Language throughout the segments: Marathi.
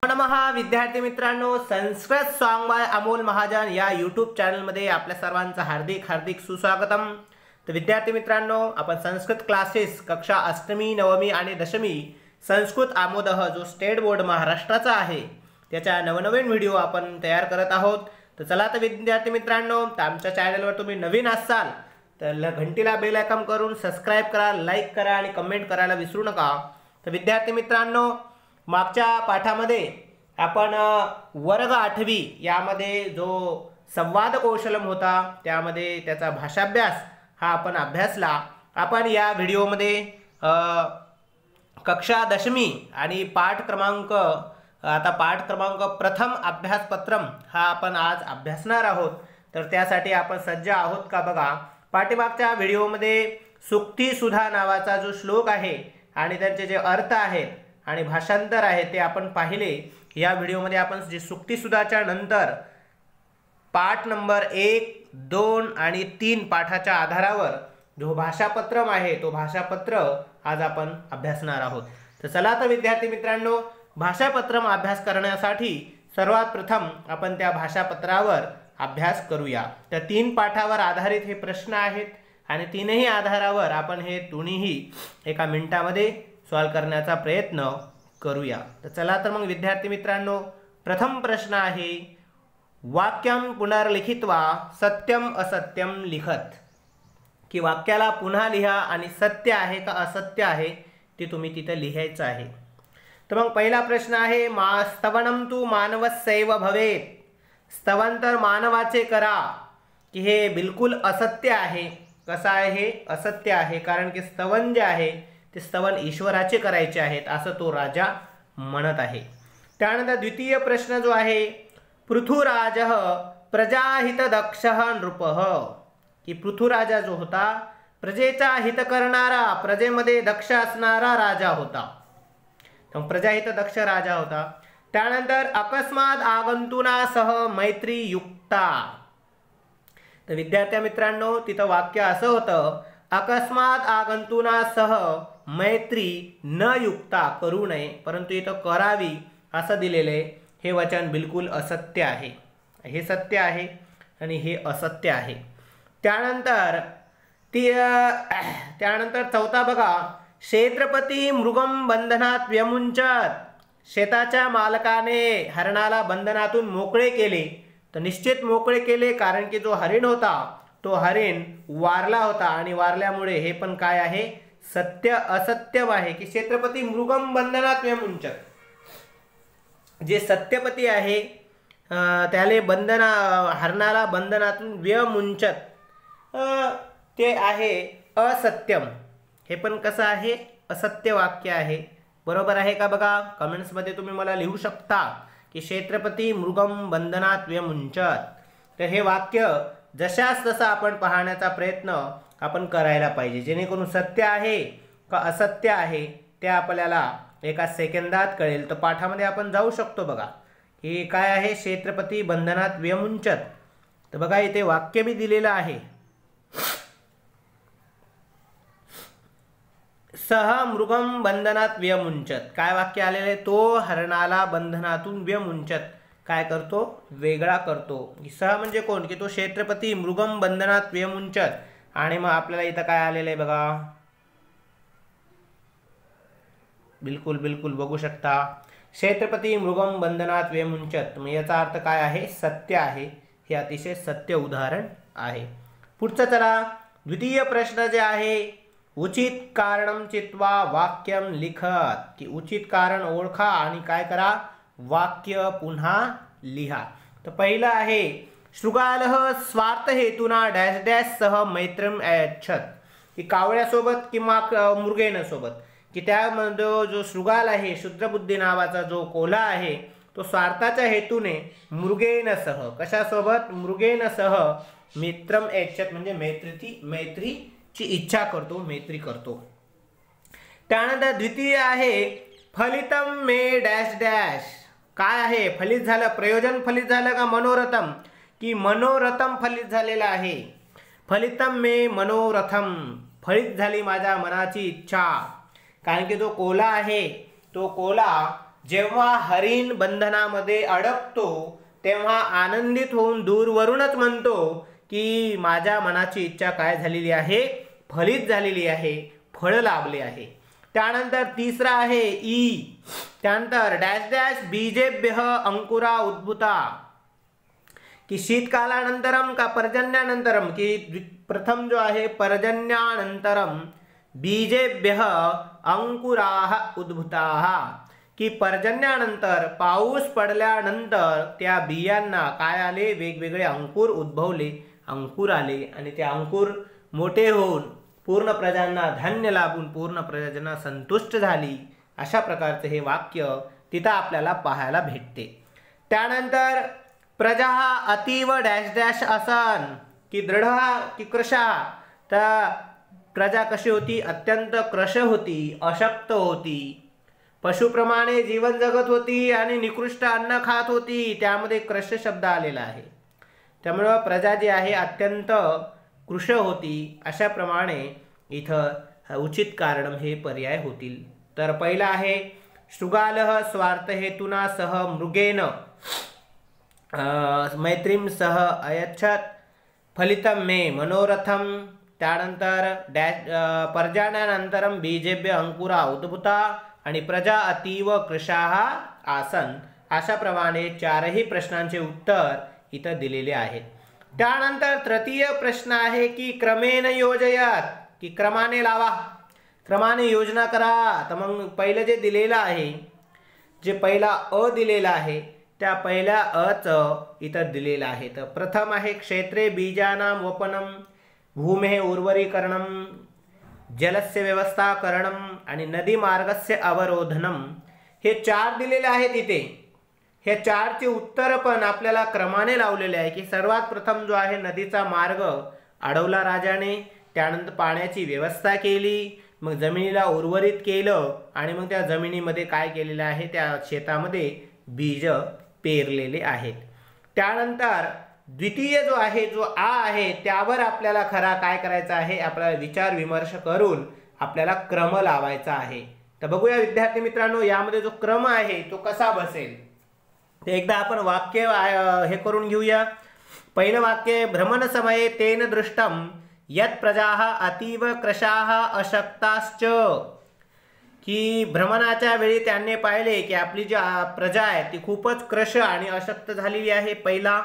नमः विद्यार्थी मित्रांनो, संस्कृत सॉन्ग बाय अमोल महाजन या यूट्यूब चॅनलमध्ये आपल्या सर्वांचं हार्दिक सुस्वागतम। तर विद्यार्थी मित्रांनो, आपण संस्कृत क्लासेस कक्षा अष्टमी, नवमी आणि दशमी संस्कृत आमोदह जो स्टेट बोर्ड महाराष्ट्राचा आहे त्याच्या नवनवीन व्हिडिओ आपण तयार करत आहोत। तर चला तर विद्यार्थी मित्रांनो, आमच्या चॅनलवर तुम्ही नवीन असाल तर घंटीला बेल आयकॉन करून सबस्क्राइब करा, लाईक करा आणि कमेंट करायला विसरू नका। तर विद्यार्थी मित्रांनो, मागच्या पाठामध्ये आपण वर्ग 8वी यामध्ये जो संवाद कौशलम होता त्यामध्ये त्याचा भाषाभ्यास हा आपण अभ्यासला। आपण या व्हिडिओमध्ये कक्षा दशमी आणि पाठ क्रमांक प्रथम अभ्यासपत्रम हा आपण आज अभ्यासणार आहोत। तर त्यासाठी आपण सज्ज आहोत का बघा। पाठीमागच्या व्हिडिओमध्ये सुक्ती सुधा नावाचा जो श्लोक आहे आणि त्यांचे जे अर्थ आहेत आणि भाषांतर आहे ते आपण पाहिले। या व्हिडिओमध्ये आपण जे सुक्ती सुधाच्या नंतर पाठ नंबर 1, 2 आणि 3 पाठाच्या आधारावर जो भाषापत्रम आहे तो भाषापत्र आज आपण अभ्यासणार आहोत। तर चला तर विद्यार्थी मित्रांनो, भाषापत्रम अभ्यास करण्यासाठी सर्वात प्रथम आपण त्या भाषापत्रावर अभ्यास करूया। त्या 3 पाठावर आधारित हे प्रश्न आहेत आणि तीनही आधारावर आपण हे दोन्हीही एका मिनिटामध्ये सॉल्व करण्याचा प्रयत्न करूया। तर चला तर मग विद्यार्थी मित्रांनो, प्रथम प्रश्न आहे, वाक्यम पुनर्लिखित्वा सत्यम असत्यम लिखत, की वाक्याला पुन्हा लिहा आणि सत्य आहे का असत्य आहे ते तुम्ही तिथे लिहायचं आहे। तर मग पहिला प्रश्न आहे, स्तवनम तू मानवस्यैव भवेत, स्तवन तर मानवाचे करा, की हे बिलकुल असत्य आहे। कसं आहे हे असत्य आहे, कारण की स्तवन जे आहे ते स्तवन ईश्वराचे करायचे आहेत असं तो राजा म्हणत आहे। त्यानंतर द्वितीय प्रश्न जो आहे, पृथुराजः प्रजाहित दक्षः नृपः, की पृथुराजा जो होता प्रजेचा हित करणारा, प्रजेमध्ये दक्ष असणारा राजा होता। तर प्रजाहित दक्ष राजा होता। त्यानंतर अकस्मात आगंतुनासह मैत्री युक्ता, तर विद्यार्थी मित्रांनो तिथं वाक्य असं होतं, अकस्मात आगंतुनासह मैत्री न युक्ता, करू नये, परंतु इथं करावी असं दिलेले हे वचन बिलकुल असत्य आहे। हे सत्य आहे आणि हे असत्य आहे। त्यानंतर चौथा बघा, क्षेत्रपती मृगम बंधनात व्यमुंचत, शेताच्या मालकाने हरणाला बंधनातून मोकळे केले। तर निश्चित मोकळे केले, कारण की जो हरिण होता तो हरिण वारला होता आणि वारल्यामुळे हे पण काय आहे, सत्य असत्य आहे, की क्षेत्रपती मृगम बंधनात व्यमुंचत, जे सत्यपती आहे त्याले हरणाला बंधनातून व्यमुंचत ते आहे असत्यम। हे पण कसं आहे, असत्य वाक्य आहे। बरोबर आहे का बघा। कमेंट्समध्ये तुम्ही मला लिहू शकता की क्षेत्रपती मृगम बंधनात व्यमुंचत। तर हे वाक्य जशास तसं आपण पाहण्याचा प्रयत्न आपण करायला पाहिजे, जेणेकरून सत्य आहे का असत्य आहे ते आपल्याला एका सेकंदात कळेल। तर पाठामध्ये आपण जाऊ शकतो बघा, हे काय आहे, क्षेत्रपती बंधनात व्यमुंचत। तर बघा इथे वाक्य मी दिलेलं आहे, सह मृगम बंधनात व्यमुंचत, काय वाक्य आलेले, तो हरणाला बंधनातून व्यमुंचत काय करतो, वेगळा करतो। सह म्हणजे कोण, की तो क्षेत्रपती मृगम बंधनात व्यमुंचत। आणि मग आपल्याला इथं काय आलेलं आहे बघा, बिलकुल बघू शकता, क्षेत्रपती मृगम बंधनात व्यमुंचत, मग याचा अर्थ काय आहे, सत्य आहे। हे अतिशय सत्य उदाहरण आहे। पुढचं चला, द्वितीय प्रश्न जे आहे, उचित कारणम चित्वा वाक्यम लिखत, की उचित कारण ओळखा आणि काय करा, वाक्य पुन्हा लिहा। तर पहिलं आहे, शृगालः स्वार्थ हेतुना डॅश डॅश सह मैत्रीम ऐच्छत, की कावळ्यासोबत किंवा मृगेनसोबत, की त्यामध्ये जो शृगाल आहे, शुद्रबुद्धी नावाचा जो कोल्हा आहे तो स्वार्थाच्या हेतूने मृगेनसह, कशासोबत, मृगेनसह मित्रम ऐच्छत, म्हणजे मैत्रीची इच्छा करतो, मैत्री करतो। त्यानंतर द्वितीय आहे, फलितम मे डॅश डॅश, काय आहे, फलित झालं, प्रयोजन फलित झालं का मनोरथम, की मनोरथम फलित झालेला आहे। फलितम मे मनोरथम, फलित झाली माझ्या मनाची इच्छा, कारण की जो कोल्हा आहे तो कोल्हा जेव्हा हरिण बंधनामध्ये अडकतो तेव्हा आनंदित होऊन दूरवरूनच म्हणतो की माझ्या मनाची इच्छा काय झालेली आहे, फलित झालेली आहे, फळ लाभले आहे. त्यानंतर तिसरा आहे ई. त्यानंतर डॅश डॅश बीजेभ्यः अंकुरा उद्भूता, की शीतकालानंतरम का पर्जन्यानंतरम, की प्रथम जो आहे पर्जन्यानंतरम बीजेभ्यः अंकुराः उद्भूताः, की पर्जन्यानंतर पाऊस पडल्यानंतर त्या बियांना काय आले, वेगवेगळे अंकुर उद्भवले, अंकुर आले आणि ते अंकुर मोठे होऊन पूर्ण प्रजांना धान्य लाभून पूर्ण प्रजांना संतुष्ट झाली. अशा प्रकारचे हे वाक्य तिथं आपल्याला पाहायला भेटते. त्यानंतर प्रजा अतीव डॅश डॅश आसन, की दृढ की कृशा, तर प्रजा कशी होती, अत्यंत कृश होती, अशक्त होती, पशुप्रमाणे जीवन जगत होती आणि निकृष्ट अन्न खात होती, त्यामध्ये कृश शब्द आलेला आहे. त्यामुळं प्रजा जी आहे अत्यंत कृश होती. अशा प्रमाणे इथं उचित कारण हे पर्याय होतील. तर पहिला आहे शृगालः स्वार्थ हेतुना सह मृगेन मैत्रीम सह अयच्छत फलितम मे मनोरथम. त्यानंतर डॅश पर्जन्यानंतरम बीजेभ्य अंकुरा उद्भूता आणि प्रजा अतीव कृशाः आसन. अशा प्रमाणे चारही प्रश्नांचे उत्तर इथं दिलेले आहेत. त्यानंतर तृतीय प्रश्न आहे की क्रमेण योजयात, की क्रमाने लावा, क्रमाने योजना करा. तर मग पहिलं जे दिलेलं आहे, जे पहिला अ दिलेला आहे त्या पहिल्या अच इथं दिलेलं आहे. तर प्रथम आहे क्षेत्रे बीजानां वपनम, भूमेः उर्वरीकरणम, जलस्य व्यवस्था करणम आणि नदी मार्गस्य अवरोधनम. हे चार दिलेले आहेत इथे. हे चारचे उत्तर पण आपल्याला क्रमाने लावलेले आहे, की सर्वात प्रथम जो आहे नदीचा मार्ग अडवला राजाने, त्यानंतर पाण्याची व्यवस्था केली, मग जमिनीला उर्वरित केलं आणि मग त्या जमिनीमध्ये काय केलेलं आहे, त्या शेतामध्ये बीज पेरलेले आहेत. त्यानंतर द्वितीय जो आहे, जो आ आहे, त्यावर आपल्याला खरा काय करायचा आहे, आपल्याला विचार विमर्श करून आपल्याला क्रम लावायचा आहे. तर बघूया विद्यार्थी मित्रांनो, यामध्ये जो क्रम आहे तो कसा बसेल ते एकदा आपण वाक्य हे करून घेऊया. पहिलं वाक्य भ्रमण समये तेन दृष्टम यत् प्रजाः अतीव कृशाः अशक्ताश्च, की भ्रमणाच्या वेळी त्यांनी पाहिले की आपली जी प्रजा आहे ती खूपच कृश आणि अशक्त झालेली आहे. पहिला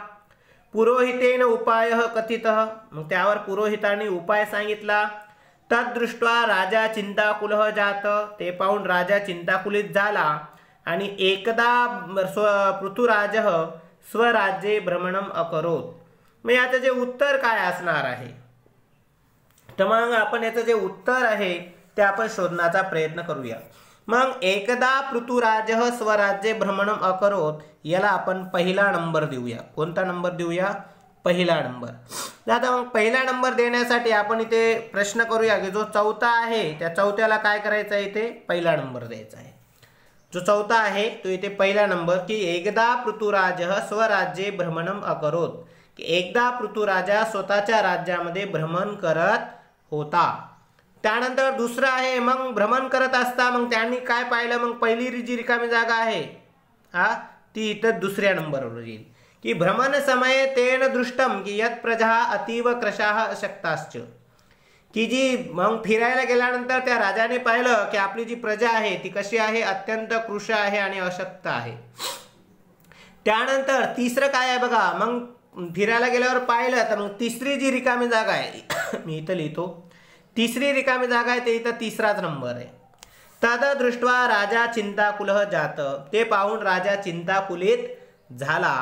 पुरोहितेन उपायः कथितः, मग त्यावर पुरोहितांनी उपाय सांगितला. तद्दृष्ट्वा राजा चिंताकुलः जात, ते पाहून राजा चिंताकुलित झाला आणि एकदा पृथुराजः स्वराज्ये भ्रमणम अकरोत. मग याचं जे उत्तर काय असणार आहे, तर मग आपण याचं जे उत्तर आहे ते आपण शोधण्याचा प्रयत्न करूया. मग एकदा पृथुराजः स्वराज्ये भ्रमणम अकरोत, याला आपण पहिला नंबर देऊया. कोणता नंबर देऊया, पहिला नंबर. आता मग पहिला नंबर देण्यासाठी आपण इथे प्रश्न करूया की जो चौथा आहे त्या चौथ्याला काय करायचं आहे, इथे पहिला नंबर द्यायचा आहे. जो चौथा आहे तो इथे पहिला नंबर, की एकदा पृथुराजः स्वराज्ये भ्रमणम अकरोत, की एकदा पृथुराजा स्वतःच्या राज्यामध्ये भ्रमण करत होता. त्यानंतर दुसरं आहे, मग भ्रमण करत असता मग त्यांनी काय पाहिलं, मग पहिली जी रिकामी जागा आहे ती इथं दुसऱ्या नंबरवर येईल, की भ्रमण समये तेन दृष्टम की यत् प्रजा अतीव कृशाः अशक्ताश्च, की जी मग फिरायला गेल्यानंतर त्या राजाने पाहिलं की आपली जी प्रजा आहे ती कशी आहे, अत्यंत कृश आहे आणि अशक्त आहे. त्यानंतर तिसरं काय आहे बघा, मग फिरायला गेल्यावर पाहिलं तर मग तिसरी जी रिकामी जागा आहे मी इथं लिहितो, तिसरी रिकामी जागा आहे ते इथं तिसराच नंबर आहे. तद दृष्ट्वा राजा चिंताकुलः जात, ते पाहून राजा चिंताकुलित झाला.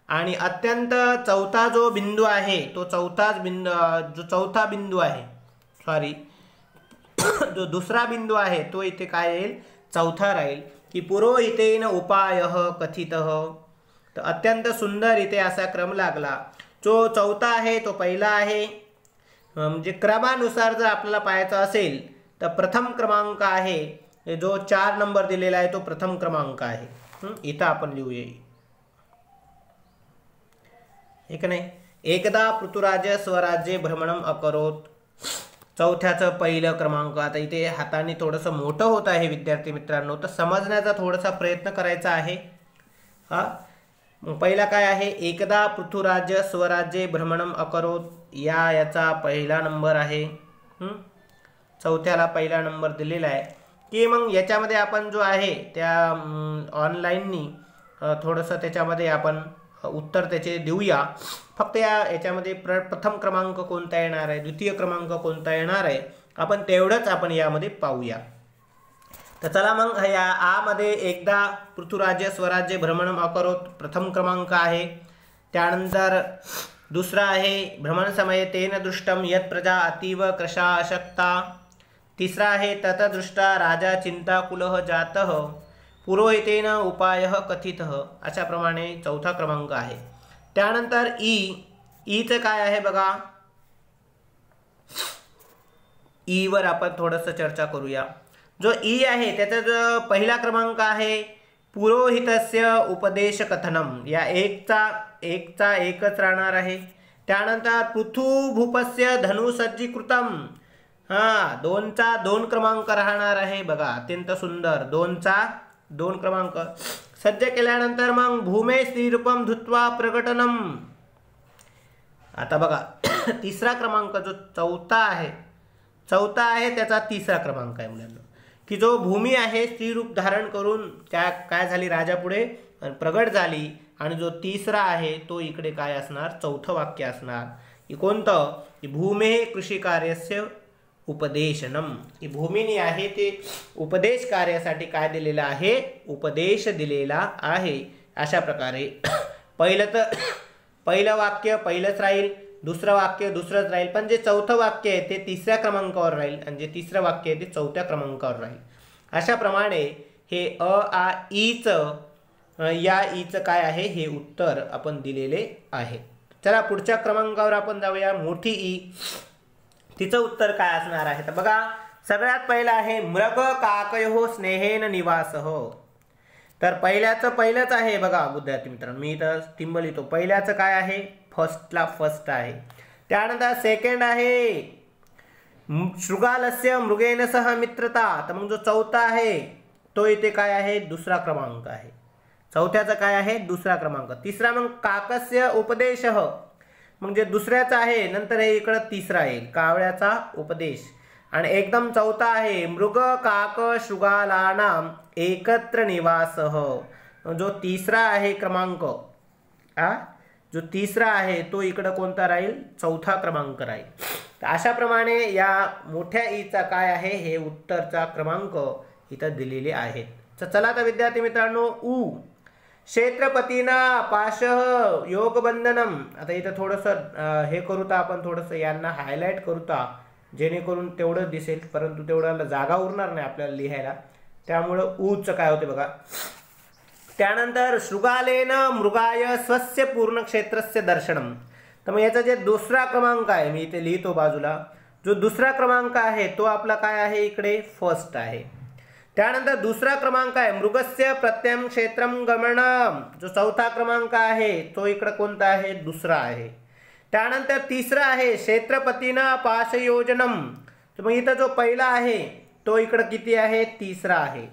आणि अत्यंत चौथा जो बिंदू आहे तो चौथा बिंदू आहे, सॉरी जो दुसरा बिंदू आहे तो इथे काय येईल, चौथा राहील, की पुरोहितेन उपायः कथितः. तर अत्यंत सुंदर इथे असा क्रम लागला. जो चौथा आहे तो पहिला आहे. म्हणजे क्रमानुसार जर आपल्याला पाहायचं असेल तर प्रथम क्रमांक आहे, जो 4 नंबर दिलेला आहे तो प्रथम क्रमांक आहे. इथं आपण लिहूया, एक नाही, एकदा पृथुराज स्वराज्ये भ्रमणम अकरोत. चौथ्याचं पहिलं क्रमांक. आता इथे हाताने थोडंसं मोठं होत आहे विद्यार्थी मित्रांनो, तर समजण्याचा थोडासा प्रयत्न करायचा आहे. मग पहिला काय आहे, एकदा पृथुराज्य स्वराज्ये भ्रमणम अकरोत, याचा पहिला नंबर आहे. चौथ्याला पहिला नंबर दिलेला आहे. की मग याच्यामध्ये आपण जो आहे त्या ऑनलाईननी थोडंसं त्याच्यामध्ये आपण उत्तर त्याचे देऊया. फक्त याच्यामध्ये प्रथम क्रमांक कोणता येणार आहे, द्वितीय क्रमांक कोणता येणार आहे, आपण तेवढंच आपण यामध्ये पाहूया. तर चला मग या मध्ये एकदा पृथुराज्य स्वराज्य भ्रमणम अकरोत प्रथम क्रमांक आहे. त्यानंतर दुसरा आहे भ्रमण समये तेन दृष्टम यत् प्रजा अतीव कृशा अशक्ता. तिसरा आहे ततदृष्टा राजा चिंताकुलः जातः पुरोहितेन उपायः कथितः. अशाप्रमाणे चौथा क्रमांक आहे. त्यानंतर ईचं काय आहे बघा, ईवर आपण थोडंसं चर्चा करूया. जो ई आहे त्याचा जो पहिला क्रमांक आहे पुरोहितस्य उपदेश कथनम, या एकचा एकच राहणार आहे. त्यानंतर पृथुभूपस्य धनुसज्जीकृतम, दोनचा 2 क्रमांक राहणार आहे. बघा अत्यंत सुंदर, 2चा 2 क्रमांक. सज्ज केल्यानंतर मग भूमे स्त्रीरूपम धुत्वा प्रकटनम. आता बघा तिसरा क्रमांक जो चौथा आहे त्याचा तिसरा क्रमांक आहे मुलांना, की जो भूमी आहे स्त्रीरूप धारण करून त्या काय झाली राजापुढे प्रगट झाली. आणि जो तिसरा आहे तो इकडे काय असणार, चौथं वाक्य असणार. की कोणतं, की भूमे कृषी कार्यस्य उपदेशनम. ही भूमीनी आहे ते उपदेश कार्यासाठी काय दिलेला आहे, उपदेश दिलेला आहे. अशा प्रकारे पहिलं वाक्य पहिलंच राहील, दुसरं वाक्य दुसरंच राहील, पण जे चौथं वाक्य आहे ते तिसऱ्या क्रमांकावर राहील आणि जे तिसरं वाक्य आहे ते चौथ्या क्रमांकावर राहील. अशाप्रमाणे हे या ईचं काय आहे हे उत्तर आपण दिलेले आहे. चला पुढच्या क्रमांकावर आपण जाऊया. मोठी ई, तिचं उत्तर काय असणार आहे तर बघा, सगळ्यात पहिलं आहे मृग काकयो स्नेहेन निवासः. तर पहिलंच आहे बघा विद्यार्थी मित्रांनो, मी इथं टिंब लिहितो. पहिल्याचं काय आहे, फर्स्ट आहे. त्यानंतर सेकंड आहे शृगालस्य मृगेन सह मित्रता. तर मग जो चौथा आहे तो इथे काय आहे, दुसरा क्रमांक आहे. चौथ्याचा काय आहे, दुसरा क्रमांक. तिसरा मग काकस्य उपदेशः, म्हणजे दुसऱ्याचा आहे, नंतर हे इकडं तिसरा येईल कावळ्याचा उपदेश. आणि एकदम चौथा आहे मृग काक शृगालानाम एकत्र निवासः. जो तिसरा आहे क्रमांक, जो तिसरा आहे तो इकडं कोणता राहील, चौथा क्रमांक राहील. तर अशाप्रमाणे या मोठ्या ईचा काय आहे हे उत्तरचा क्रमांक इथं दिलेले आहेत. तर चला तर विद्यार्थी मित्रांनो, क्षेत्रपतीना पाशः योगबंधनम. आता इथं थोडंसं हे करूता आपण, थोडंसं यांना हायलाईट करूता जेणेकरून तेवढं दिसेल, परंतु तेवढं जागा उरणार नाही आपल्याला लिहायला, त्यामुळं ऊचं काय होते बघा. त्यानंतर शृगालेन मृगाय स्वस्य पूर्ण क्षेत्रस्य दर्शनम. तर मग याचा जे दुसरा क्रमांक आहे मी इथे लिहितो बाजूला, जो दुसरा क्रमांक आहे तो आपला काय आहे, इकडे फर्स्ट आहे. त्यानंतर दुसरा क्रमांक आहे मृगस्य प्रत्यम क्षेत्रम गमनम. जो चौथा क्रमांक आहे तो इकडे कोणता आहे, दुसरा आहे. त्यानंतर तिसरा आहे क्षेत्रपतीना पाशयोजनम. तर मग इथं जो पहिला आहे तो इकडे किती आहे, तिसरा आहे.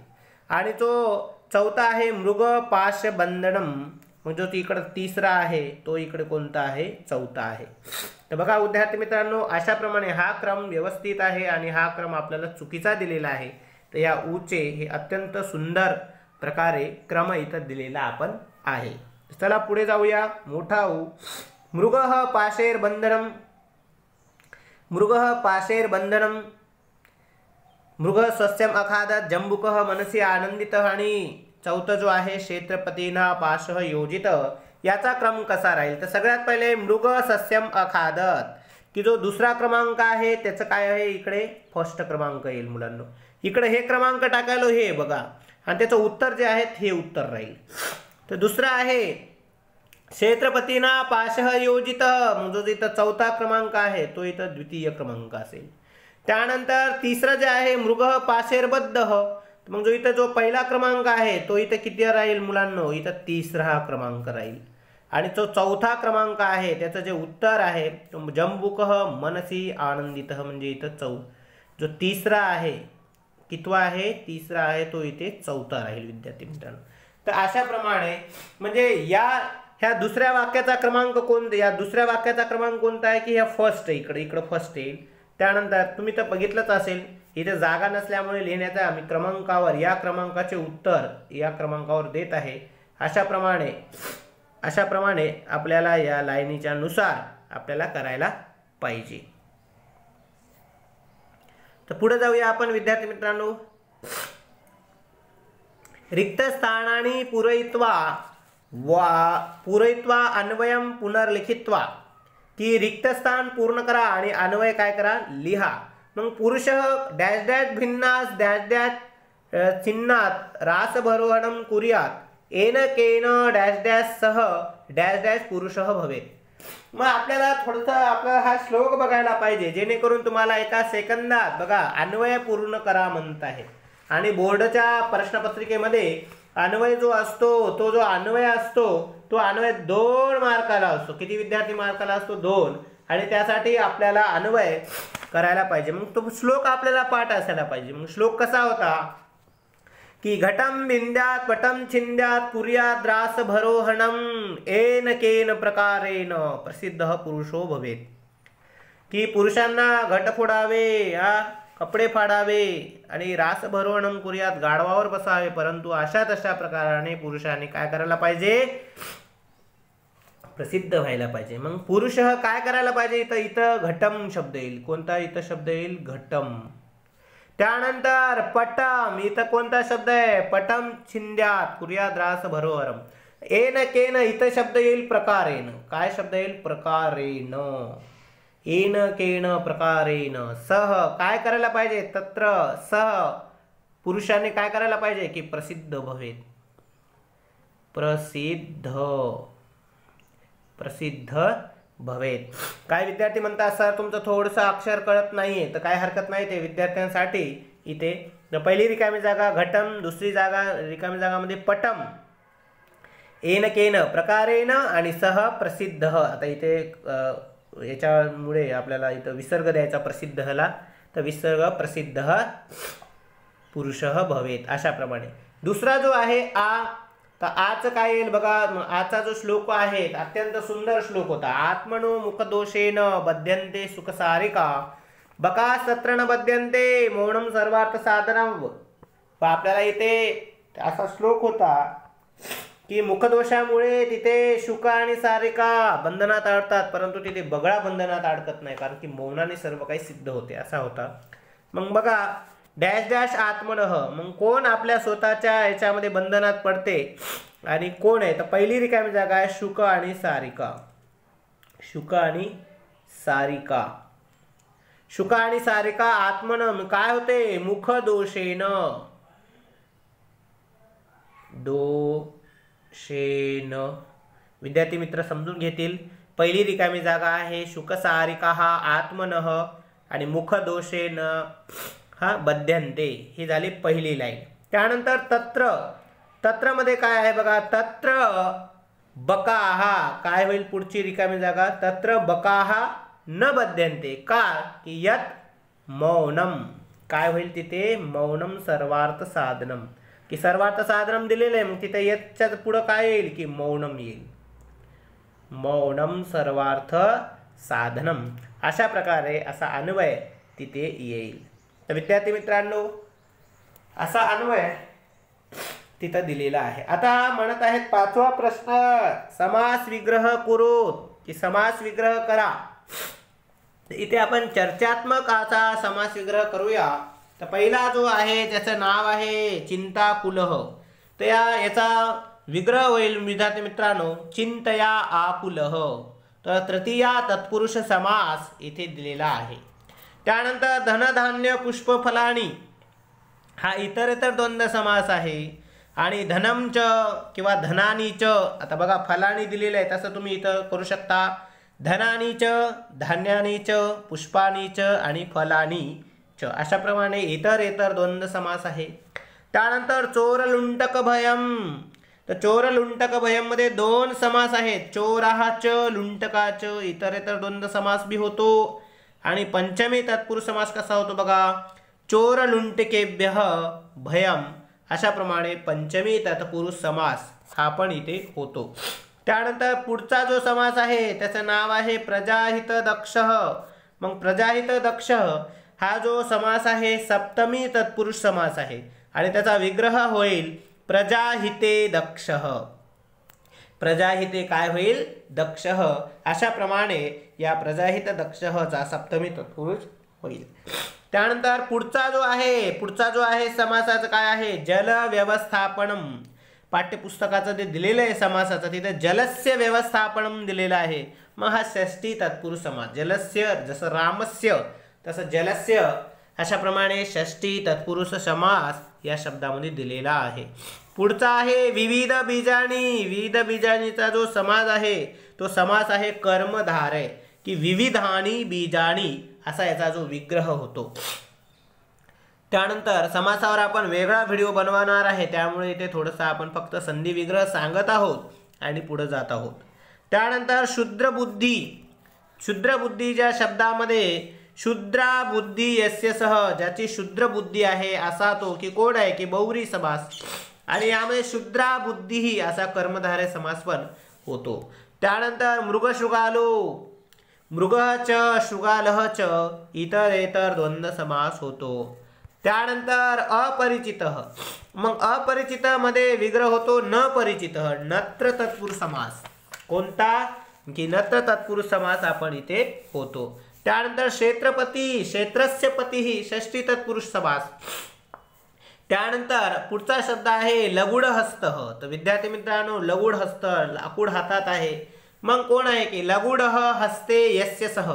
आणि जो चौथा आहे मृग पाशबंधनम, मग जो इकडे तिसरा आहे तो इकडे कोणता आहे, चौथा आहे. तर बघा विद्यार्थी मित्रांनो, अशाप्रमाणे हा क्रम व्यवस्थित आहे आणि हा क्रम आपल्याला चुकीचा दिलेला आहे. तर या ऊचे हे अत्यंत सुंदर प्रकारे क्रम इथं दिलेला आपण आहे. चला पुढे जाऊया. मोठा ऊ मृगः पाशैर्बंधनम. मृग स्वस्यम अखादत जंबुकः मनसी आनंदितः. आणि चौथा जो आहे क्षेत्रपतीना पाशः योजित, याचा क्रम कसा राहील तर सगळ्यात पहिले मृग सस्यम अखादत, की जो दुसरा क्रमांक आहे त्याचं काय आहे, इकडे फर्स्ट क्रमांक येईल मुलांनो. इकडे हे क्रमांक टाकायलो हे बघा, आणि त्याचं उत्तर जे आहे हे उत्तर राहील. तर दुसरा आहे क्षेत्रपतीना पाशः योजित, मग जो इथं चौथा क्रमांक आहे तो इथं द्वितीय क्रमांक असेल. त्यानंतर तिसरं जे आहे मृगः पाशैर्बद्ध, मग जो इथं जो पहिला क्रमांक आहे तो इथं किती राहील मुलांनो, इथं तिसरा क्रमांक राहील. आणि जो चौथा क्रमांक आहे त्याचं जे उत्तर आहे तो जंबुकः मनसी आनंदितः, म्हणजे इथं जो तिसरा आहे, कितवा आहे, तिसरा आहे, तो इथे चौथा राहील विद्यार्थी मित्रांनो. तर अशा प्रमाणे म्हणजे ह्या दुसऱ्या वाक्याचा क्रमांक कोणता, या दुसऱ्या वाक्याचा क्रमांक कोणता आहे की ह्या फर्स्ट आहे, इकडं फर्स्ट येईल. त्यानंतर तुम्ही तर बघितलंच असेल इथे जागा नसल्यामुळे लिहिण्याचा आम्ही क्रमांकावर या क्रमांकाचे उत्तर या क्रमांकावर देत आहे. अशा प्रमाणे आपल्याला या लाईनीच्या नुसार आपल्याला करायला पाहिजे. तर पुढे जाऊया आपण विद्यार्थी मित्रांनो. रिक्त स्थानानि पूरयित्वा अन्वयम पुनर्लिखित्वा, की रिक्त स्थान पूर्ण करा आणि अन्वय काय करा, लिहा. मग पुरुष डॅश डॅश भिन्नास डॅश डॅश चिन्हात रासभरोहणं कुर्यात् येन केन डॅश डॅश सह डॅश डॅश पुरुषः भवेत्. मग आपल्याला थोडंसं आपला हा श्लोक बघायला पाहिजे, जेणेकरून तुम्हाला एका सेकंदात बघा अन्वय पूर्ण करा म्हणत आहे. आणि बोर्डच्या प्रश्नपत्रिकेमध्ये अन्वय जो असतो, तो जो अन्वय असतो तो अन्वय 2 मार्काला असतो. किती विद्यार्थी मार्काला असतो, 2. आणि त्यासाठी आपल्याला अन्वय करायला पाहिजे. मग तो श्लोक आपल्याला पाठ असायला पाहिजे. मग श्लोक कसा होता की घटम बिंद्यात पटम छिंद्यात कुर्यात् रासभरोहणं येन केन प्रकारेण प्रसिद्धः पुरुषो भवेत्. की पुरुषांना घट फोडावे, कपडे फाडावे आणि रासभरोहणं कुर्यात् गाढवावर बसावे, परंतु अशा तशा प्रकाराने पुरुषांनी काय करायला पाहिजे, प्रसिद्ध व्हायला पाहिजे. मग पुरुष काय करायला पाहिजे, इथं घटम शब्द येईल. कोणता इथं शब्द येईल, घटम. त्यानंतर पटम, इथं कोणता शब्द आहे, पटम छिंद्यात कुर्यात् रासभरोहणं. येन केन इथं शब्द येईल प्रकारेण. काय शब्द येईल, प्रकारेण. येन केन प्रकारेण सह काय करायला पाहिजे, तत्र सह पुरुषाने काय करायला पाहिजे की प्रसिद्ध भवेत. प्रसिद्ध भवेत. काय विद्यार्थी म्हणतात सर तुमचं थोडंसं अक्षर कळत नाहीये, तर काय हरकत नाही, ते विद्यार्थ्यांसाठी इथे पहिली रिकामी जागा घटम, दुसरी जागा रिकामी जागामध्ये पटम, येन केन प्रकारेण आणि सह प्रसिद्ध. आता इथे याच्यामुळे आपल्याला इथं विसर्ग द्यायचा प्रसिद्धला, तर विसर्ग प्रसिद्ध पुरुषः भवेत. अशा प्रमाणे दुसरा जो आहे आ, तर आचं काय येईल बघा. आचा जो श्लोक आहे अत्यंत सुंदर श्लोक होता. आत्मनो मुखदोषेन बध्यन्ते सुखसारिका बका सत्र न बध्यन्ते मौनम सर्वार्थ साधनम. आपल्याला इथे असा श्लोक होता की मुखदोषामुळे तिथे शुक आणि सारिका बंधनात अडतात, परंतु तिथे बगळा बंधनात अडकत नाही, कारण की मौनाने सर्व काही सिद्ध होते, असा होता. मग बघा डॅश डॅश आत्मनः, मग कोण आपल्या स्वतःच्या याच्यामध्ये बंधनात पडते आणि कोण आहे, तर पहिली रिकामी जागा आहे शुक आणि सारिका. शुक आणि सारिका, शुक आणि सारिका आत्मन काय होते, मुख दोषेन, दोषेन. विद्यार्थी मित्र समजून घेतील. पहिली रिकामी जागा आहे शुक सारिका हा आत्मनः आणि मुख दोषेन हा बध्यन्ते, ही झाली पहिली लाईन. त्यानंतर तत्र, तत्र मध्ये काय आहे बघा, तत्र बकाहा काय होईल पुढची रिकामी जागा, तत्र बकाहा न बध्यन्ते, का की यत मौनम काय होईल तिथे, मौनम सर्वार्थ साधनम, की सर्वार्थ साधनम दिलेले आहे, मग तिथे यतच्या पुढं काय येईल की मौनम येईल. मौनम सर्वार्थ साधनम, अशा प्रकारे असा अन्वय तिथे येईल. तर विद्यार्थी मित्रांनो असा अन्वय तिथं दिलेला आहे. आता म्हणत आहेत पाचवा प्रश्न, समास विग्रह करोत, की समास विग्रह करा. इथे आपण चर्चात्मक असा समास विग्रह करूया. तर पहिला जो आहे त्याचं नाव आहे चिंताकुलः, तर याचा विग्रह होईल विद्यार्थी मित्रांनो चिंतया आकुलः. तर तृतीया तत्पुरुष समास इथे दिलेला आहे. त्यानंतर धनधान्य पुष्पफलानी हा इतरेतर द्वंद्व समास आहे. आणि धनमच किंवा धनानीच, आता बघा फलानी दिलेलं आहे तसं तुम्ही इथं करू शकता, धनानीच, धान्यानीच, पुष्पानीच आणि फलानीच, अशाप्रमाणे इतर द्वंद्व समास आहे. त्यानंतर चोरलुंटक भयम, तर चोर लुंटक भयम मध्ये दोन समास आहेत, चोराच लुंटकाच, इतरेतर द्वंद्व समास बी होतो. आणि पंचमी तत्पुरुष समास कसा होतो बघा, चोर लुंटकेभ्य भयम, अशा प्रमाणे पंचमी तत्पुरुष समास हा पण इथे होतो. त्यानंतर पुढचा जो समास आहे त्याचं नाव आहे प्रजाहित दक्ष. मग प्रजाहित दक्ष हा जो समास आहे सप्तमी तत्पुरुष समास आहे आणि त्याचा विग्रह होईल प्रजाहिते दक्ष. प्रजाहिते काय होईल, दक्ष. अशा प्रमाणे या प्रजाहित दक्षचा सप्तमी तत्पुरुष होईल. त्यानंतर पुढचा जो आहे समासाचं काय आहे, जल व्यवस्थापनम. पाठ्यपुस्तकाचं जे दिलेलं आहे समासाचं तिथे जलस्य व्यवस्थापनम दिलेलं आहे. मग हा षष्ठी तत्पुरुष समास, जलस्य जसं रामस्य तसं जलस्य, अशा प्रमाणे षष्ठी तत्पुरुष समास या शब्दामध्ये दिलेला आहे. पुढचा आहे विविध बीजाणी. विविध बीजाणीचा जो समास आहे तो समास आहे कर्मधारय, की विविधानी बीजाणी असा याचा जो विग्रह होतो. त्यानंतर समासावर आपण वेगळा व्हिडिओ बनवणार आहे, त्यामुळे इथे थोडंसं आपण फक्त संधी विग्रह सांगत आहोत आणि पुढे जात आहोत. त्यानंतर शुद्रबुद्धी. शुद्रबुद्धी ज्या शब्दामध्ये शुद्रा बुद्धी यस्य सह, ज्याची शुद्र बुद्धी आहे असा तो, की कोण आहे, की बहुव्रीही समास. आणि यामध्ये शुद्रा बुद्धी असा कर्मधारय समास पण होतो. त्यानंतर मृगशृगालो. मृगच शृगालच इतरेतर द्वंद्व समास होतो. त्यानंतर अपरिचित. मग अपरिचित मध्ये विग्रह होतो न परिचित, नत्र तत्पुरुष समास. कोणता, की नत्र तत्पुरुष समास आपण इथे होतो. त्यानंतर क्षेत्रपती. क्षेत्रस्य पती षष्ठी तत्पुरुष समास. त्यानंतर पुढचा शब्द आहे लगुड हस्त. तर विद्यार्थी मित्रांनो, लगुड हस्त लाकूड हातात आहे. मग कोण आहे, की लगुड हस्ते यस्य सह,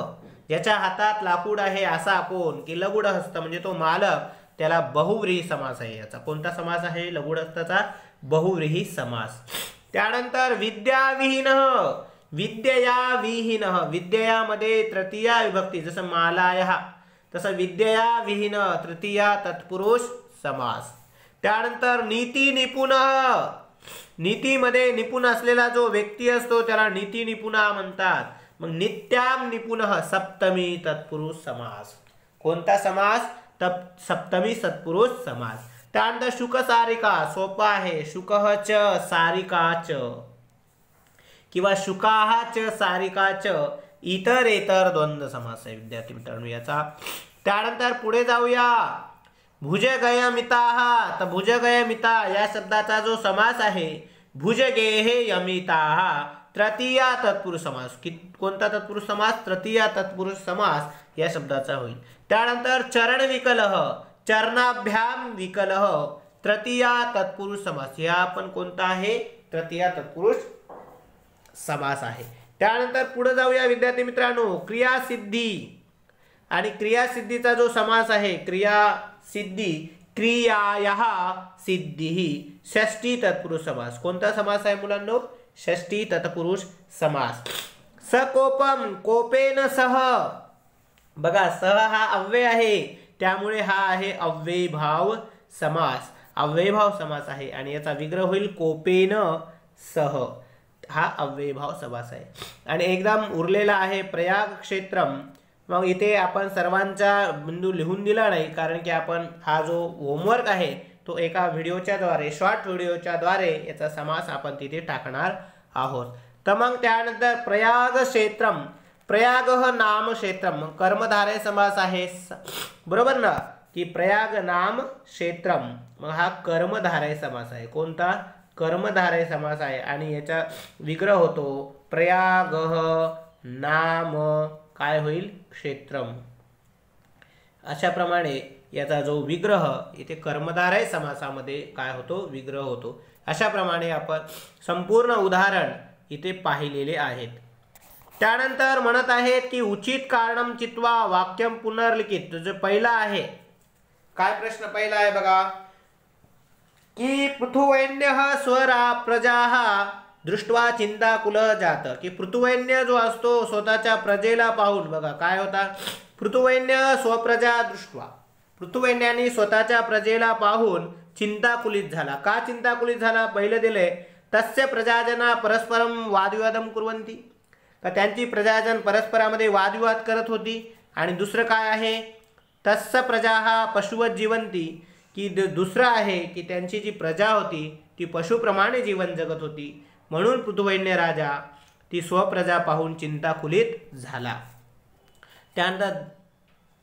ज्याच्या हातात लाकूड आहे असा कोण, की लगुड हस्त म्हणजे तो मालक, त्याला बहुव्रीही समास आहे. याचा कोणता समास आहे, लगुड हस्ताचा बहुव्रीही समास. त्यानंतर विद्याविहीन. विद्यया विहीन. विद्ययामध्ये तृतीया विभक्ती, जसं मालाया तसं विद्यया विहीन तृतीया तत्पुरुष समास. त्यानंतर नीती निपुण. नीतीमध्ये निपुण असलेला जो व्यक्ती असतो त्याला नीती निपुण म्हणतात. मग नित्याम निपुण सप्तमी तत्पुरुष समास. कोणता समास, सप्तमी तत्पुरुष समास. त्यानंतर शुक सारिका. सोपा आहे, शुकच सारिकाच किंवा शुकाच सारिकाच इतरेतर द्वंद्व समास आहे विद्यार्थी मित्रांनो याचा. त्यानंतर पुढे जाऊया, भुजगयमिताः. तर भुजगयमिता या शब्दाचा जो समास आहे भुजगेहे यमिताः तृतीया तत्पुरुष समास. कोणता तत्पुरुष समास, तृतीया तत्पुरुष समास या शब्दाचा होईल. त्यानंतर चरण विकलः. चरणाभ्याम विकलः तृतीया तत्पुरुष समास. या पण कोणता आहे, तृतीया तत्पुरुष समास आहे. त्यानंतर पुढे जाऊया विद्यार्थी मित्रांनो, क्रियासिद्धी. आणि क्रियासिद्धीचा जो समास आहे क्रियासिद्धी, क्रियायाः सिद्धिः षष्ठी तत्पुरुष समास. कोणता समास आहे मुलांनो, षष्ठी तत्पुरुष समास. सकोपम. कोपेन सह. बघा सह हा अव्यय आहे, त्यामुळे हा आहे अव्ययीभाव समास. अव्ययीभाव समास आहे आणि याचा विग्रह होईल कोपेन सह. हा अव्ययीभाव समास आहे. आणि एकदम उरलेला आहे प्रयाग क्षेत्रम. मग इथे आपण सर्वांचा बिंदू लिहून दिला नाही, कारण की आपण हा जो होमवर्क आहे तो एका व्हिडिओच्या द्वारे, शॉर्ट व्हिडिओच्या द्वारे याचा समास आपण तिथे टाकणार आहोत. तर मग त्यानंतर प्रयाग क्षेत्रम. प्रयाग नाम क्षेत्रम कर्मधारय समास आहे, बरोबर ना, की प्रयाग नाम क्षेत्रम. मग हा कर्मधारय समास आहे. कोणता, कर्मधारय समास आहे आणि याचा विग्रह होतो प्रयाग नाम काय होईल, क्षेत्रम. अशा प्रमाणे याचा जो विग्रह इथे कर्मधारय समासामध्ये काय होतो, विग्रह होतो. अशा प्रमाणे आपण संपूर्ण उदाहरण इथे पाहिलेले आहेत. त्यानंतर म्हणत आहेत की उचित कारणम चित्वा वाक्यम पुनर्लिखित. जो पहिला आहे, काय प्रश्न पहिला आहे बघा, की पृथुवैन्य स्वरा प्रजाः दृष्ट्वा चिंताकुल जात. की पृथुवैन्य जो असतो स्वतःच्या प्रजेला पाहून, बघा काय होता, पृथुवैन्य स्वप्रजा दृष्ट्वा. पृथुवैन्याने स्वतःच्या प्रजेला पाहून चिंताकुलित झाला. का चिंताकुलित झाला, पहिलं दिले तस्य प्रजाजना परस्परम वादविवादम कुर्वन्ति, तर त्यांची प्रजाजन परस्परामध्ये वादविवाद करत होती. आणि दुसरं काय आहे, तस्य प्रजा पशुवत जीवंती, की दुसरं आहे की त्यांची जी प्रजा होती ती पशुप्रमाणे जीवन जगत होती. म्हणून पृथुवैन्य राजा ती स्वप्रजा पाहून चिंताकुलित झाला. त्यानंतर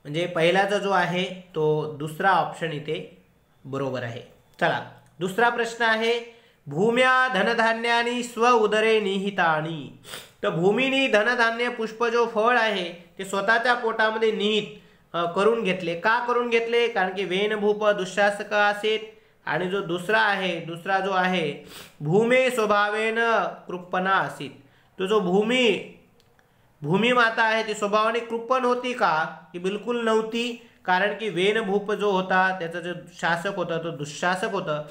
म्हणजे पहिलाचा जो आहे तो दुसरा ऑप्शन इथे बरोबर आहे. चला दुसरा प्रश्न आहे, भूम्या धनधान्यानी स्व उदरे निहितानी, तर भूमीनी धनधान्य पुष्प जो फळ आहे ते स्वतःच्या पोटामध्ये निहित करून घेतले. का करून घेतले, कारण की वेनभूप दुःशासक असेत. आणि जो दुसरा जो आहे भूमे स्वभावेन कृपणा असेत, तो जो भूमी माता आहे ती स्वभावाने कृपण होती का, की बिलकुल नव्हती. कारण की वेनभूप जो होता त्याचा जो शासक होता तो दुःशासक होता.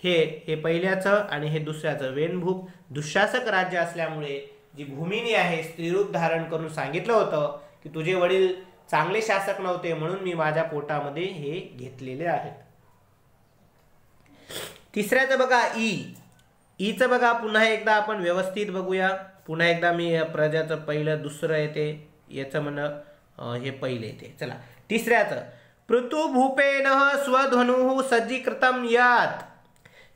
हे पहिल्याचं आणि हे दुसऱ्याचं. वेनभूप दुःशासक राज्य असल्यामुळे जी भूमिनी आहे स्त्रीरूप धारण करून सांगितलं होतं की तुझे वडील चांगले शासक नव्हते म्हणून मी माझ्या पोटामध्ये हे घेतलेले आहेत. तिसऱ्याचं बघा ईचं बघा पुन्हा एकदा आपण व्यवस्थित बघूया. पुन्हा एकदा मी प्रजाचं पहिलं दुसरं येते, याचं म्हणणं हे पहिले येते. चला तिसऱ्याचं, पृथुभूपेन स्वधनु सज्जीकृतम यात,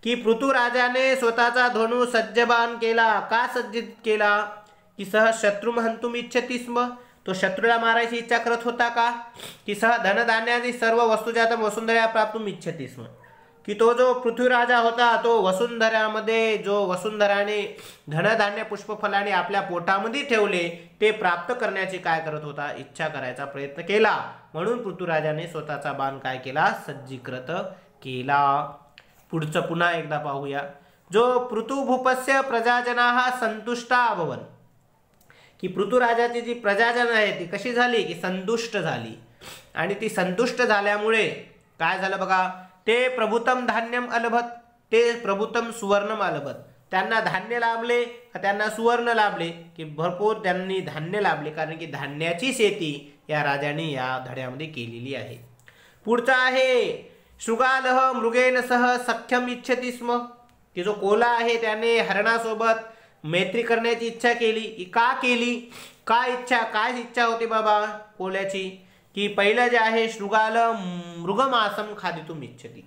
की पृथुराजाने स्वतःचा धनु सज्जबान केला. का सज्जित केला, की सह शत्रू हंतुम इच्छति स्म, तो शत्रूला मारायची इच्छा करत होता का, की सह धनधान्यादी सर्व वस्तुजातम वसुंधरा प्राप्तुम इच्छति स्म, की तो जो पृथ्वीराजा होता तो वसुंधरामध्ये जो वसुंधराने धनधान्य पुष्पफलाने आपल्या पोटामध्ये ठेवले ते प्राप्त करण्याची काय करत होता, इच्छा करायचा प्रयत्न केला. म्हणून पृथ्वीराजाने स्वतःचा बाण काय केला, सज्जीकृत केला. पुढचं पुन्हा एकदा पाहूया. जो पृथुभूपस्य प्रजाजनाः संतुष्टा अभवन्, की पृथुराजाची जी प्रजाजन आहे ती कशी झाली, की संतुष्ट झाली. आणि ती संतुष्ट झाल्यामुळे काय झालं बघा, ते प्रभुतम धान्यम अलभत, ते प्रभुतम सुवर्णम अलभत, त्यांना धान्य लाभले, त्यांना सुवर्ण लाभले, की भरपूर त्यांनी धान्य लाभले. कारण की धान्याची शेती या राजाने या धड्यामध्ये केलेली आहे. पुढचा आहे, शृगालह मृगेन सह सख्यम इच्छति स्म, की जो कोला आहे त्याने हरणासोबत मैत्री करण्याची इच्छा केली. का केली, काय इच्छा होती बाबा कोल्याची, की पहिलं जे आहे शृगाल मृगमासम खादितुम इच्छती,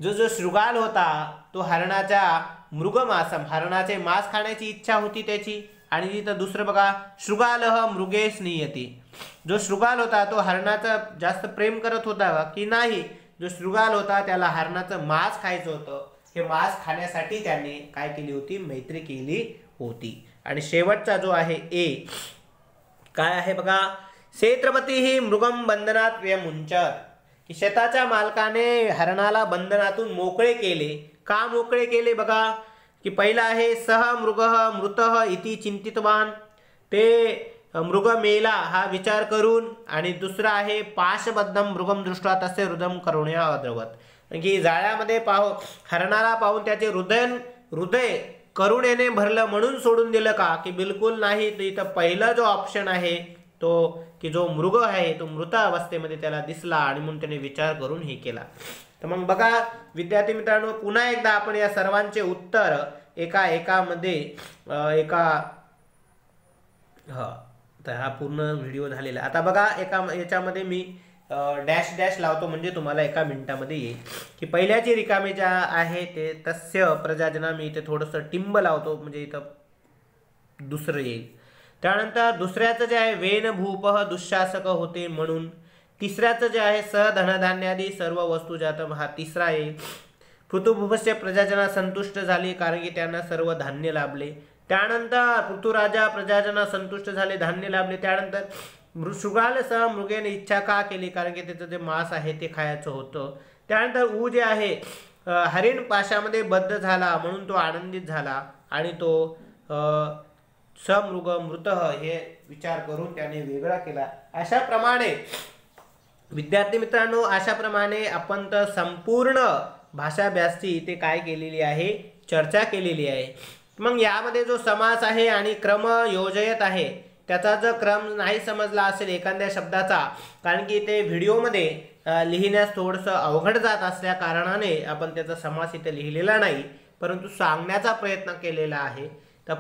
जो शृगाल होता तो हरणाचे मांस खाण्याची इच्छा होती त्याची. आणि तिथं दुसरं बघा, शृगालह मृगेश नियती, जो शृगाल होता तो हरणाचं जास्त प्रेम करत होता की नाही, जो शृगाल होता त्याला हरणाचं मांस खायचं होतं. हे मांस खाण्यासाठी त्याने काय केली होती, मैत्री केली होती. आणि शेवटचा जो आहे ए काय आहे बघा, क्षेत्रपती ही मृगम बंधनात व्यमुंचत, की शेताच्या मालकाने हरणाला बंधनातून मोकळे केले. का मोकळे केले बघा, की पहिला आहे सह मृग मृतः इति चिंतितवान, ते मृग मेला हा विचार करून. आणि दुसरा आहे पाशबद्धम मृगम दृष्ट्वा तसे हृदय करुण्या अद्रवत, की जाळ्यामध्ये हरणाला पाहून त्याचे हृदय करुणेने भरलं म्हणून सोडून दिलं का, की बिलकुल नाही. तर इथं पहिला जो ऑप्शन आहे तो की जो मृग आहे तो मृत अवस्थेमध्ये त्याला दिसला आणि म्हणून त्याने विचार करून हे केला. तर मग बघा विद्यार्थी मित्रांनो, पुन्हा एकदा आपण या सर्वांचे उत्तर तर हा पूर्ण व्हिडिओ झालेला. आता बघा याच्यामध्ये मी डॅश लावतो म्हणजे तुम्हाला एका मिनिटामध्ये येईल. की पहिल्याची रिकामे ज्या आहे ते तस्य प्रजाजना, मी इथे थोडंसं टिंब लावतो म्हणजे इथं दुसरं येईल. त्यानंतर दुसऱ्याचं जे आहे वेनभूप दुःशासक होते म्हणून. तिसऱ्याचं जे आहे सधनधान्यादी सर्व वस्तू जातम, हा तिसरा येईल. पृथुभूपस्य प्रजाजना संतुष्ट झाली कारण की त्यांना सर्व धान्य लाभले. त्यानंतर पृथुराजा प्रजाजना संतुष्ट झाले, धान्य लाभले. त्यानंतर शृगालसह मृगेने इच्छा का केली, कारण की त्याचं जे मांस आहे ते खायचं होतं. त्यानंतर ऊ जे आहे हरिण पाशामध्ये बद्ध झाला म्हणून तो आनंदित झाला आणि तो समृग मृत हे विचार करून त्याने वेगळा केला. अशा प्रमाणे विद्यार्थी मित्रांनो, अशा प्रमाणे आपण तर संपूर्ण भाषाभ्यासची इथे काय केलेली आहे, चर्चा केलेली आहे. मग यामध्ये जो समास आहे आणि क्रम योजयत आहे त्याचा जर क्रम नाही समजला असेल एखाद्या शब्दाचा, कारण की ते व्हिडिओमध्ये लिहिण्यास थोडंसं अवघड जात असल्या कारणाने आपण त्याचा समास इथे लिहिलेला नाही. परंतु सांगण्याचा प्रयत्न केलेला आहे। तर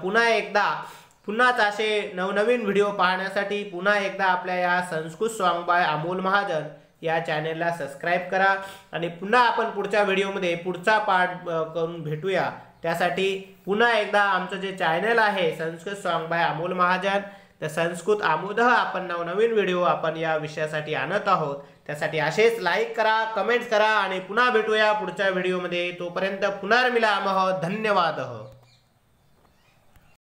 पुन्हाच असे नवनवीन व्हिडिओ पाहण्यासाठी पुन्हा एकदा आपल्या या संस्कृत सॉन्ग बाय अमोल महाजन या चॅनेलला सबस्क्राईब करा आणि पुन्हा आपण पुढच्या व्हिडिओमध्ये पुढचा पार्ट करून भेटूया। त्यासाठी पुन्हा एकदा आमचं जे चॅनल आहे संस्कृत सॉन्ग बाय अमोल महाजन, तर संस्कृत आमोदः आपण नवनवीन व्हिडिओ आपण या विषयासाठी आणत आहोत। त्यासाठी असेच लाईक करा, कमेंट्स करा आणि पुन्हा भेटूया पुढच्या व्हिडिओमध्ये। तोपर्यंत पुनर्मिलामः। धन्यवाद।